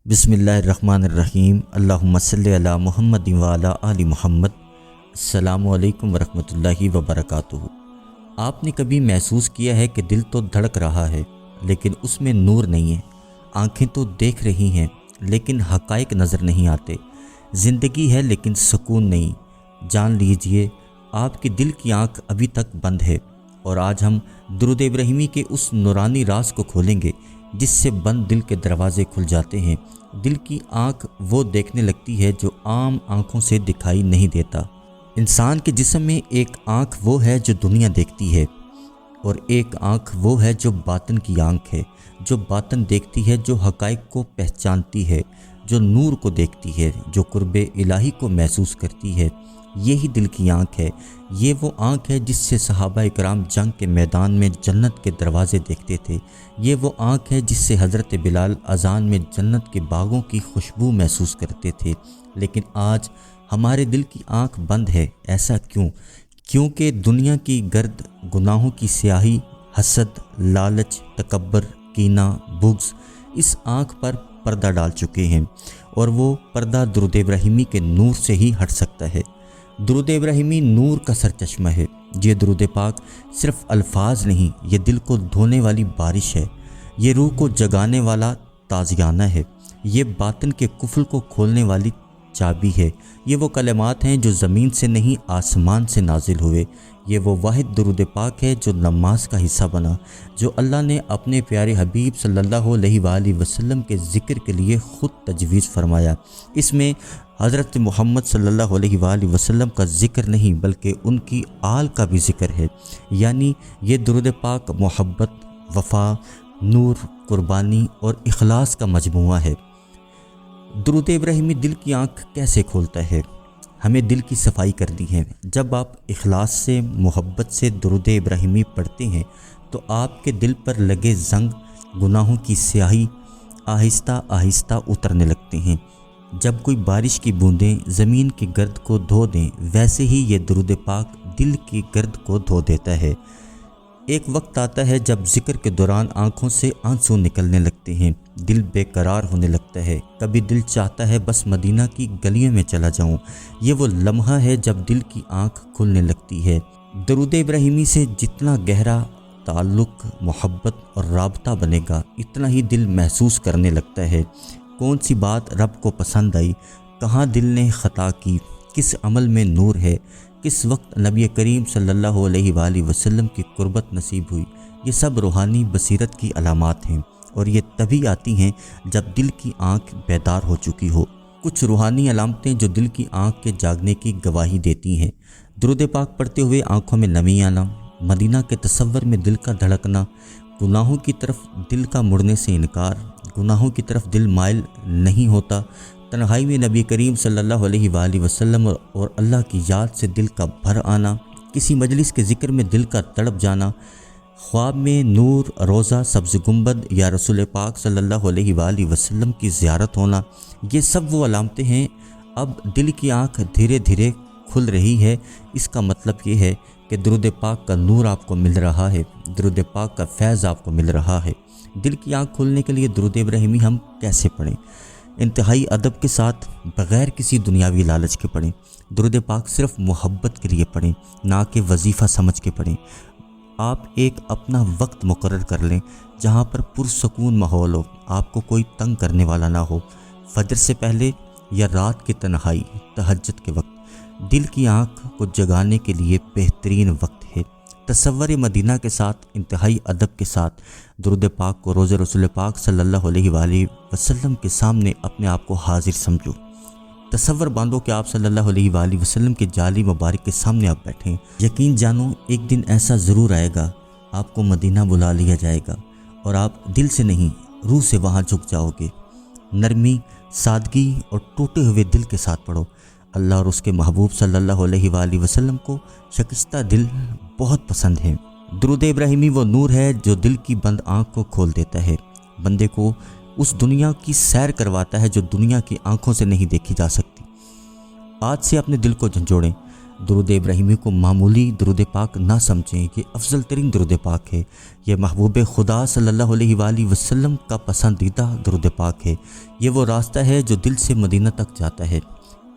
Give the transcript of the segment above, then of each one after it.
بسم اللہ الرحمن الرحیم۔ اللہم صلی علی محمد وعلی آل محمد۔ السلام علیکم ورحمۃ اللہ وبرکاتہ۔ آپ نے کبھی محسوس کیا ہے کہ دل تو دھڑک رہا ہے لیکن اس میں نور نہیں ہے؟ آنکھیں تو دیکھ رہی ہیں لیکن حقائق نظر نہیں آتے۔ زندگی ہے لیکن سکون نہیں۔ جان لیجئے آپ کی دل کی آنکھ ابھی تک بند ہے، اور آج ہم درود ابراہیمی کے اس نورانی راز کو کھولیں گے جس سے بند دل کے دروازے کھل جاتے ہیں۔ دل کی آنکھ وہ دیکھنے لگتی ہے جو عام آنکھوں سے دکھائی نہیں دیتا۔ انسان کے جسم میں ایک آنکھ وہ ہے جو دنیا دیکھتی ہے، اور ایک آنکھ وہ ہے جو باطن کی آنکھ ہے، جو باطن دیکھتی ہے، جو حقائق کو پہچانتی ہے، جو نور کو دیکھتی ہے، جو قرب الہی کو محسوس کرتی ہے۔ یہی دل کی آنکھ ہے۔ یہ وہ آنکھ ہے جس سے صحابہ کرام جنگ کے میدان میں جنت کے دروازے دیکھتے تھے۔ یہ وہ آنکھ ہے جس سے حضرت بلال اذان میں جنت کے باغوں کی خوشبو محسوس کرتے تھے۔ لیکن آج ہمارے دل کی آنکھ بند ہے۔ ایسا کیوں؟ کیونکہ دنیا کی گرد، گناہوں کی سیاہی، حسد، لالچ، تکبر، کینہ، بغض اس آنکھ پر پردہ ڈال چکے ہیں، اور وہ پردہ درود ابراہیمی کے نور سے ہی ہٹ سکتا ہے۔ درود ابراہیمی نور کا سرچشمہ ہے۔ یہ درود پاک صرف الفاظ نہیں، یہ دل کو دھونے والی بارش ہے، یہ روح کو جگانے والا تازیانہ ہے، یہ باطن کے قفل کو کھولنے والی چابی ہے۔ یہ وہ کلمات ہیں جو زمین سے نہیں آسمان سے نازل ہوئے۔ یہ وہ واحد درود پاک ہے جو نماز کا حصہ بنا، جو اللہ نے اپنے پیارے حبیب صلی اللہ علیہ وآلہ وسلم کے ذکر کے لیے خود تجویز فرمایا۔ اس میں حضرت محمد صلی اللہ علیہ وآلہ وسلم کا ذکر نہیں بلکہ ان کی آل کا بھی ذکر ہے۔ یعنی یہ درود پاک محبت، وفا، نور، قربانی اور اخلاص کا مجموعہ ہے۔ درود ابراہیمی دل کی آنکھ کیسے کھولتا ہے؟ ہمیں دل کی صفائی کرنی ہے۔ جب آپ اخلاص سے، محبت سے درود ابراہیمی پڑھتے ہیں تو آپ کے دل پر لگے زنگ، گناہوں کی سیاہی آہستہ آہستہ اترنے لگتے ہیں۔ جب کوئی بارش کی بوندیں زمین کی گرد کو دھو دیں، ویسے ہی یہ درود پاک دل کی گرد کو دھو دیتا ہے۔ ایک وقت آتا ہے جب ذکر کے دوران آنکھوں سے آنسو نکلنے لگتے ہیں، دل بے قرار ہونے لگتا ہے، کبھی دل چاہتا ہے بس مدینہ کی گلیوں میں چلا جاؤں۔ یہ وہ لمحہ ہے جب دل کی آنکھ کھلنے لگتی ہے۔ درود ابراہیمی سے جتنا گہرا تعلق، محبت اور رابطہ بنے گا، اتنا ہی دل محسوس کرنے لگتا ہے کون سی بات رب کو پسند آئی، کہاں دل نے خطا کی، کس عمل میں نور ہے، کس وقت نبی کریم صلی اللہ علیہ وآلہ وسلم کی قربت نصیب ہوئی۔ یہ سب روحانی بصیرت کی علامات ہیں، اور یہ تبھی آتی ہیں جب دل کی آنکھ بیدار ہو چکی ہو۔ کچھ روحانی علامتیں جو دل کی آنکھ کے جاگنے کی گواہی دیتی ہیں: درود پاک پڑھتے ہوئے آنکھوں میں نمی آنا، مدینہ کے تصور میں دل کا دھڑکنا، گناہوں کی طرف دل کا مڑنے سے انکار، گناہوں کی طرف دل مائل نہیں ہوتا، تنہائی میں نبی کریم صلی اللہ علیہ وآلہ وسلم اور اللہ کی یاد سے دل کا بھر آنا، کسی مجلس کے ذکر میں دل کا تڑپ جانا، خواب میں نور، روضہ، سبز گنبد یا رسول پاک صلی اللہ علیہ وآلہ وسلم کی زیارت ہونا، یہ سب وہ علامتیں ہیں۔ اب دل کی آنکھ دھیرے دھیرے کھل رہی ہے۔ اس کا مطلب یہ ہے کہ درود پاک کا نور آپ کو مل رہا ہے، درود پاک کا فیض آپ کو مل رہا ہے۔ دل کی آنکھ کھلنے کے لیے درود ابراہیمی ہم کیسے پڑھیں؟ انتہائی ادب کے ساتھ، بغیر کسی دنیاوی لالچ کے پڑھیں۔ درود پاک صرف محبت کے لیے پڑھیں، نہ کہ وظیفہ سمجھ کے پڑھیں۔ آپ ایک اپنا وقت مقرر کر لیں جہاں پر پرسکون ماحول ہو، آپ کو کوئی تنگ کرنے والا نہ ہو۔ فجر سے پہلے یا رات کی تنہائی، تہجد کے وقت دل کی آنکھ کو جگانے کے لیے بہترین وقت ہے۔ تصور مدینہ کے ساتھ، انتہائی ادب کے ساتھ درود پاک کو روز رسول پاک صلی اللہ علیہ وآلہ وسلم کے سامنے اپنے آپ کو حاضر سمجھو۔ تصور باندھو کہ آپ صلی اللہ علیہ وآلہ وسلم کے جالی مبارک کے سامنے آپ بیٹھے ہیں۔ یقین جانو ایک دن ایسا ضرور آئے گا، آپ کو مدینہ بلا لیا جائے گا، اور آپ دل سے نہیں، روح سے وہاں جھک جاؤ گے۔ نرمی، سادگی اور ٹوٹے ہوئے دل کے ساتھ پڑھو۔ اللہ اور اس کے محبوب صلی اللہ علیہ وآلہ وسلم کو شکستہ دل بہت پسند ہیں۔ درود ابراہیمی وہ نور ہے جو دل کی بند آنکھ کو کھول دیتا ہے، بندے کو اس دنیا کی سیر کرواتا ہے جو دنیا کی آنکھوں سے نہیں دیکھی جا سکتی۔ آج سے اپنے دل کو جھنجھوڑیں۔ درود ابراہیمی کو معمولی درود پاک نہ سمجھیں، یہ افضل ترین درود پاک ہے، یہ محبوب خدا صلی اللہ علیہ وآلہ وسلم کا پسندیدہ درود پاک ہے، یہ وہ راستہ ہے جو دل سے مدینہ تک جاتا ہے۔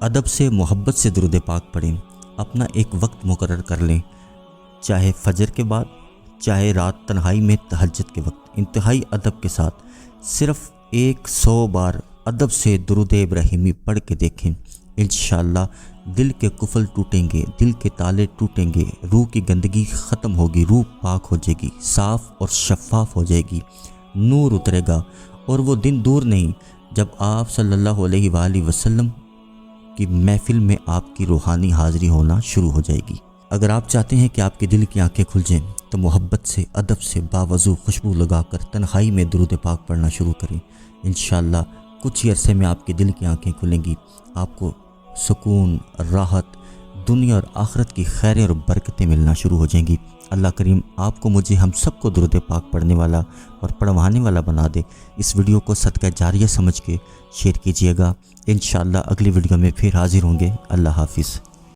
ادب سے محبت سے درود پاک پڑھیں، اپنا ایک وقت مقرر کر لیں، چاہے فجر کے بعد، چاہے رات تنہائی میں تہجد کے وقت، انتہائی ادب کے ساتھ صرف 100 بار ادب سے درود ابراہیمی پڑھ کے دیکھیں، انشاءاللہ دل کے قفل ٹوٹیں گے، دل کے تالے ٹوٹیں گے، روح کی گندگی ختم ہوگی، روح پاک ہو جائے گی، صاف اور شفاف ہو جائے گی، نور اترے گا، اور وہ دن دور نہیں جب آپ صلی اللہ علیہ وآلہ وسلم کی محفل میں آپ کی روحانی حاضری ہونا شروع ہو جائے گی۔ اگر آپ چاہتے ہیں کہ آپ کے دل کی آنکھیں کھل جائیں تو محبت سے، ادب سے، باوضو خوشبو لگا کر تنہائی میں درود پاک پڑھنا شروع کریں، انشاءاللہ کچھ ہی عرصے میں آپ کے دل کی آنکھیں کھلیں گی، آپ کو سکون، راحت، دنیا اور آخرت کی خیریں اور برکتیں ملنا شروع ہو جائیں گی۔ اللہ کریم آپ کو، مجھے، ہم سب کو درود پاک پڑھنے والا اور پڑھوانے والا بنا دے۔ اس ویڈیو کو صدقہ جاریہ سمجھ کے شیئر کیجئے گا۔ انشاءاللہ اگلی ویڈیو میں پھر حاضر ہوں گے۔ اللہ حافظ۔